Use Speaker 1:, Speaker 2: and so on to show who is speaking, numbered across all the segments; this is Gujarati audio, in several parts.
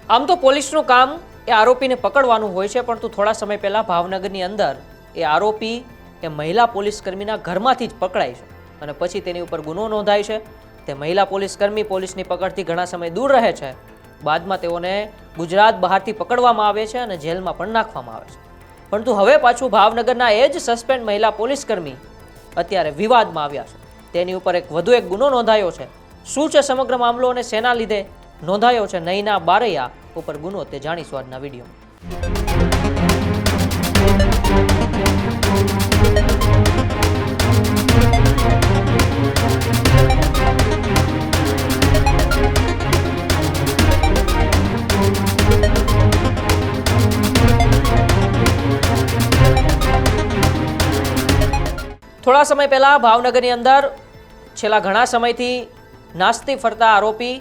Speaker 1: આમ તો પોલીસનું કામ એ આરોપીને પકડવાનું હોય છે, પરંતુ થોડા સમય પહેલાં ભાવનગરની અંદર એ આરોપી એ મહિલા પોલીસ કર્મીના ઘરમાંથી જ પકડાય છે અને પછી તેની ઉપર ગુનો નોંધાય છે. તે મહિલા પોલીસ કર્મી પોલીસની પકડથી ઘણા સમય દૂર રહે છે. બાદમાં તેઓને ગુજરાત બહારથી પકડવામાં આવે છે અને જેલમાં પણ નાખવામાં આવે છે. પરંતુ હવે પાછું ભાવનગરના એ જ સસ્પેન્ડ મહિલા પોલીસ કર્મી અત્યારે વિવાદમાં આવ્યા છે. તેની ઉપર વધુ એક ગુનો નોંધાયો છે. શું છે સમગ્ર મામલો અને શેના લીધે નોંધાયો છે નૈના બારૈયા ઉપર ગુનો, તે જાણીશું આજના વિડીયોમાં. થોડા સમય પહેલા ભાવનગરની અંદર છેલ્લા ઘણા સમયથી નાસ્તી ફરતા આરોપી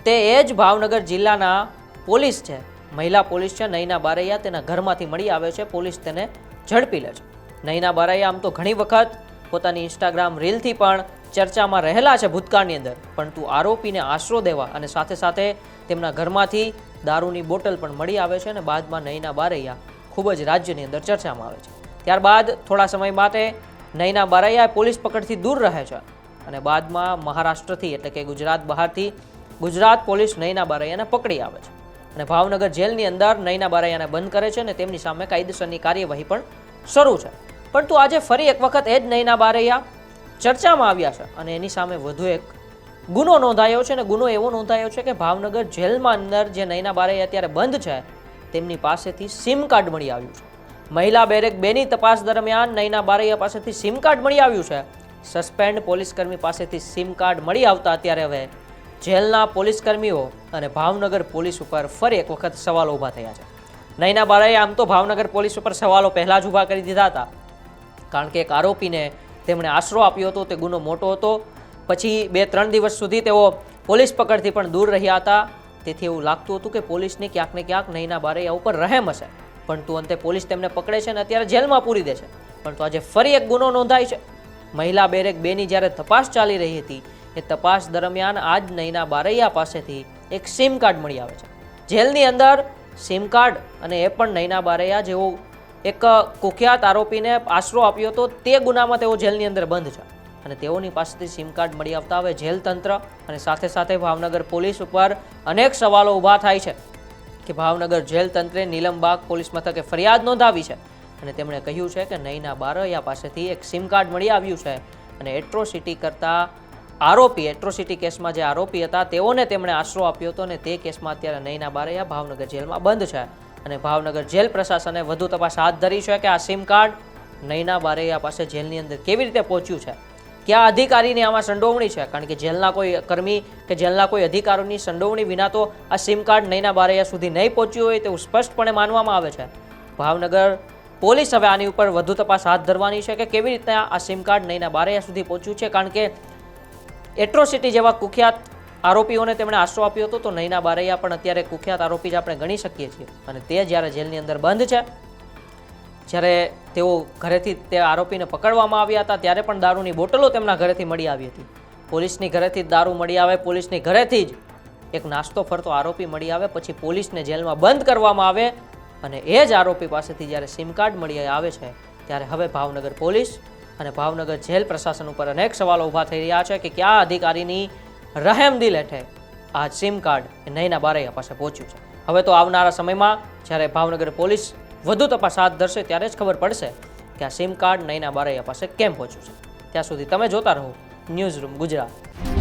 Speaker 1: તે એ જ ભાવનગર જિલ્લાના પોલીસ છે, મહિલા પોલીસ છે નૈના બારૈયા, તેના ઘરમાંથી મળી આવે છે. પોલીસ તેને ઝડપી લે છે. નૈના બારૈયા આમ તો ઘણી વખત પોતાની ઇન્સ્ટાગ્રામ રીલથી પણ ચર્ચામાં રહેલા છે ભૂતકાળની અંદર, પરંતુ આરોપીને આશરો દેવા અને સાથે સાથે તેમના ઘરમાંથી દારૂની બોટલ પણ મળી આવે છે અને બાદમાં નૈના બારૈયા ખૂબ જ રાજ્યની અંદર ચર્ચામાં આવે છે. ત્યારબાદ થોડા સમય માટે નૈના બારૈયા પોલીસ પકડથી દૂર રહે છે અને બાદમાં મહારાષ્ટ્રથી એટલે કે ગુજરાત બહારથી ગુજરાત પોલીસ નૈના બારૈયાને પકડી આવે છે અને ભાવનગર જેલની અંદર નૈના બારૈયાને બંધ કરે છે અને તેમની સામે કાયદેસરની કાર્યવાહી પણ શરૂ છે. પરંતુ આજે ફરી એક વખત એ જ નૈના બારૈયા ચર્ચામાં આવ્યા છે અને એની સામે વધુ એક ગુનો નોંધાયો છે અને ગુનો એવો નોંધાયો છે કે ભાવનગર જેલમાં અંદર જે નૈના બારૈયા અત્યારે બંધ છે તેમની પાસેથી સિમ કાર્ડ મળી આવ્યું છે. મહિલા બેરેક 2ની તપાસ દરમિયાન નૈના બારૈયા પાસેથી સિમ કાર્ડ મળી આવ્યું છે. સસ્પેન્ડ પોલીસકર્મી પાસેથી સિમ કાર્ડ મળી આવતા અત્યારે હવે જેલના પોલીસકર્મીઓ અને ભાવનગર પોલીસ ઉપર ફરી એક વખત સવાલો ઊભા થયા છે. નૈના બારૈયા આમ તો ભાવનગર પોલીસ ઉપર સવાલો પહેલાં જ ઊભા કરી દીધા હતા, કારણ કે એક આરોપીને તેમણે આશરો આપ્યો હતો, તે ગુનો મોટો હતો. પછી 2-3 દિવસ સુધી તેઓ પોલીસ પકડથી પણ દૂર રહ્યા હતા. તેથી એવું લાગતું હતું કે પોલીસની ક્યાંક ને ક્યાંક નૈના બારૈયા ઉપર રહેમ હશે, પરંતુ અંતે પોલીસ તેમને પકડે છે અને અત્યારે જેલમાં પૂરી દે છે. પરંતુ આજે ફરી એક ગુનો નોંધાય છે. મહિલા બેરેક 2ની જ્યારે તપાસ ચાલી રહી હતી એ તપાસ દરમિયાન આજ નૈના બારૈયા પાસેથી એક સિમ કાર્ડ મળી આવે છે. જેલની અંદર સિમ કાર્ડ, અને એ પણ નૈના બારૈયા જેવો એક કુખ્યાત આરોપીને આશરો આપ્યો હતો તે ગુનામાં તેઓ જેલની અંદર બંધ છે અને તેઓની પાસેથી સિમ કાર્ડ મળી આવતા હવે જેલ તંત્ર અને સાથે સાથે ભાવનગર પોલીસ ઉપર અનેક સવાલો ઊભા થાય છે કે ભાવનગર જેલ તંત્રે નીલમબાગ પોલીસ મથકે ફરિયાદ નોંધાવી છે અને તેમણે કહ્યું છે કે નૈના બારૈયા પાસેથી એક સિમ કાર્ડ મળી આવ્યું છે અને એટ્રોસિટી કરતા આરોપી, એટ્રોસિટી કેસમાં જે આરોપી હતા તેઓને તેમણે આશરો આપ્યો હતો અને તે કેસમાં અત્યારે નૈના બારૈયા ભાવનગર જેલમાં બંધ છે અને ભાવનગર જેલ પ્રશાસને વધુ તપાસ હાથ ધરી છે કે આ સિમ કાર્ડ નૈના બારૈયા પાસે જેલની અંદર કેવી રીતે પહોંચ્યું છે, કયા અધિકારીની આમાં સંડોવણી છે, કારણ કે જેલના કોઈ કર્મી કે જેલના કોઈ અધિકારીની સંડોવણી વિના તો આ સિમ કાર્ડ નૈના બારૈયા સુધી નહીં પહોંચ્યું હોય તેવું સ્પષ્ટપણે માનવામાં આવે છે. ભાવનગર પોલીસ હવે આની ઉપર વધુ તપાસ હાથ ધરવાની છે કે કેવી રીતે આ સિમ કાર્ડ નૈના બારૈયા સુધી પહોંચ્યું છે, કારણ કે એટ્રોસિટી જેવા કુખ્યાત આરોપીઓને તેમણે આશરો આપ્યો હતો તો નૈના બારૈયા પણ અત્યારે કુખ્યાત આરોપી જ આપણે ગણી શકીએ છીએ અને તે જ્યારે જેલની અંદર બંધ છે, જ્યારે તેઓ ઘરેથી તે આરોપીને પકડવામાં આવ્યા હતા ત્યારે પણ દારૂની બોટલો તેમના ઘરેથી મળી આવી હતી. પોલીસની ઘરેથી જ દારૂ મળી આવે, પોલીસની ઘરેથી જ એક નાસ્તો ફરતો આરોપી મળી આવે, પછી પોલીસને જેલમાં બંધ કરવામાં આવે અને એ જ આરોપી પાસેથી જ્યારે સિમ કાર્ડ મળી આવે છે ત્યારે હવે ભાવનગર પોલીસ અને ભાવનગર જેલ પ્રશાસન ઉપર અનેક સવાલો ઊભા થઈ રહ્યા છે કે કયા અધિકારીની રહેમદિલ હેઠળ આ સિમ કાર્ડ નૈના બારૈયા પાસે પહોંચ્યું છે. હવે તો આવનારા સમયમાં જ્યારે ભાવનગર પોલીસ વધુ તપાસ હાથ ધરશે ત્યારે જ ખબર પડશે કે આ સિમ કાર્ડ નૈના બારૈયા પાસે કેમ પહોંચ્યું છે. ત્યાં સુધી તમે જોતા રહો ન્યૂઝરૂમ ગુજરાત.